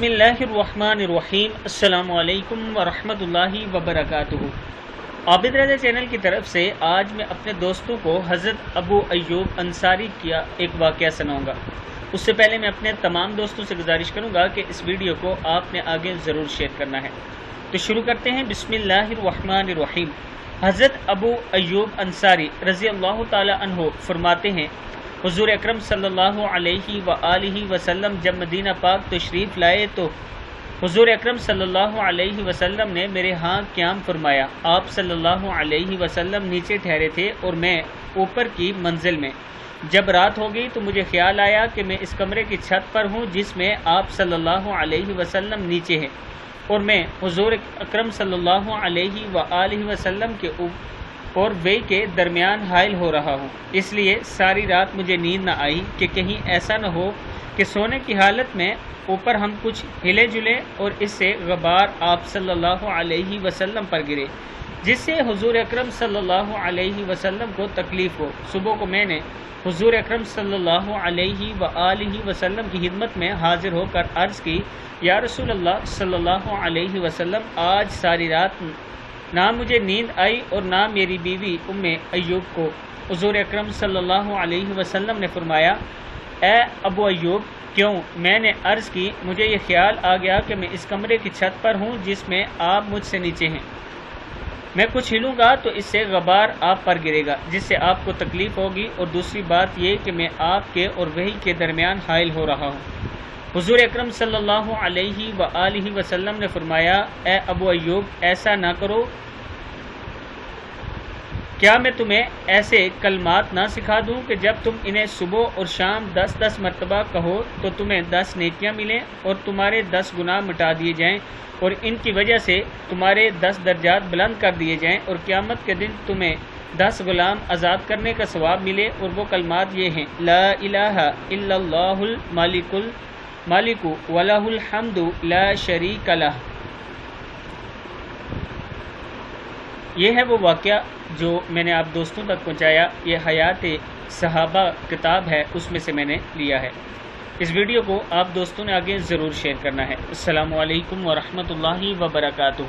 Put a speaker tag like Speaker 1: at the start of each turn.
Speaker 1: बिस्मिल्लाहिर्रहमानिर्रहीम। अस्सलामु अलैकुम वरहमतुल्लाहि वबरकातुहू। आबिद रज़ा चैनल की तरफ से आज मैं अपने दोस्तों को हज़रत अबू अय्यूब अंसारी का एक वाक़या सुनाऊंगा। उससे पहले मैं अपने तमाम दोस्तों से गुजारिश करूंगा कि इस वीडियो को आपने आगे ज़रूर शेयर करना है। तो शुरू करते हैं। बिस्मिल्लाहिर्रहमानिर्रहीम। हज़रत अबू अय्यूब अंसारी रज़ी अल्लाह ताला अन्हु फरमाते हैं, हुज़ूर अकरम सल्लल्लाहु अलैहि व आलिहि वसल्लम जब मदीना पाक तशरीफ़ लाए तो हुज़ूर अकरम सल्लल्लाहु अलैहि वसल्लम ने मेरे यहाँ क़याम फरमाया। आप सल्लल्लाहु अलैहि वसल्लम नीचे ठहरे थे और मैं ऊपर की मंजिल में। जब रात हो गई तो मुझे ख्याल आया कि मैं इस कमरे की छत पर हूँ जिसमें आप सल्लल्लाहु अलैहि वसल्लम नीचे हैं और मैं हुज़ूर अकरम सल्लल्लाहु अलैहि व आलिहि वसल्लम के और वे के दरमियान हाइल हो रहा हूँ। इसलिए सारी रात मुझे नींद न आई कि कहीं ऐसा न हो कि सोने की हालत में ऊपर हम कुछ हिले जुले और इससे गबार आप सल्लल्लाहु अलैहि वसल्लम पर गिरे जिससे हुज़ूर अकरम सल्लल्लाहु अलैहि वसल्लम को तकलीफ़ हो। सुबह को मैंने हुज़ूर अकरम सल्लल्लाहु अलैहि व आलिहि वसल्लम की खिदमत में हाजिर होकर अर्ज़ की, या रसूल अल्लाह सल्लल्लाहु अलैहि वसल्लम, आज सारी रात ना मुझे नींद आई और ना मेरी बीवी उम्मे अय्यूब को। हुज़ूर अकरम सल्लल्लाहु अलैहि वसल्लम ने फरमाया, ए अबू अय्यूब, क्यों? मैंने अर्ज़ की, मुझे ये ख्याल आ गया कि मैं इस कमरे की छत पर हूँ जिसमें आप मुझसे नीचे हैं। मैं कुछ हिलूँगा तो इससे गबार आप पर गिरेगा जिससे आपको तकलीफ़ होगी, और दूसरी बात ये कि मैं आपके और वही के दरमियान हाइल हो रहा हूँ। हुज़ूर अकरम सल्लल्लाहु अलैहि व आलिहि वसल्लम ने फरमाया, ए अबू अय्यूब, ऐसा ना करो। क्या मैं तुम्हें ऐसे कलमात ना सिखा दूं कि जब तुम इन्हें सुबह और शाम 10-10 मरतबा कहो तो तुम्हें 10 नेकियां मिलें और तुम्हारे 10 गुनाह मिटा दिए जाएं और इनकी वजह से तुम्हारे 10 दर्जात बुलंद कर दिए जाएं और क़यामत के दिन तुम्हें 10 गुलाम आज़ाद करने का सवाब मिले। और वो कलमात ये हैं, ला इलाहा इल्लल्लाहुल मालिकु वलहुल हम्दु ला शरीका लह। ये है वो वाक़या जो मैंने आप दोस्तों तक पहुँचाया। ये हयात सहाबा किताब है, उसमें से मैंने लिया है। इस वीडियो को आप दोस्तों ने आगे ज़रूर शेयर करना है। अस्सलामु अलैकुम वरहमतुल्लाहि वबरकातुहू।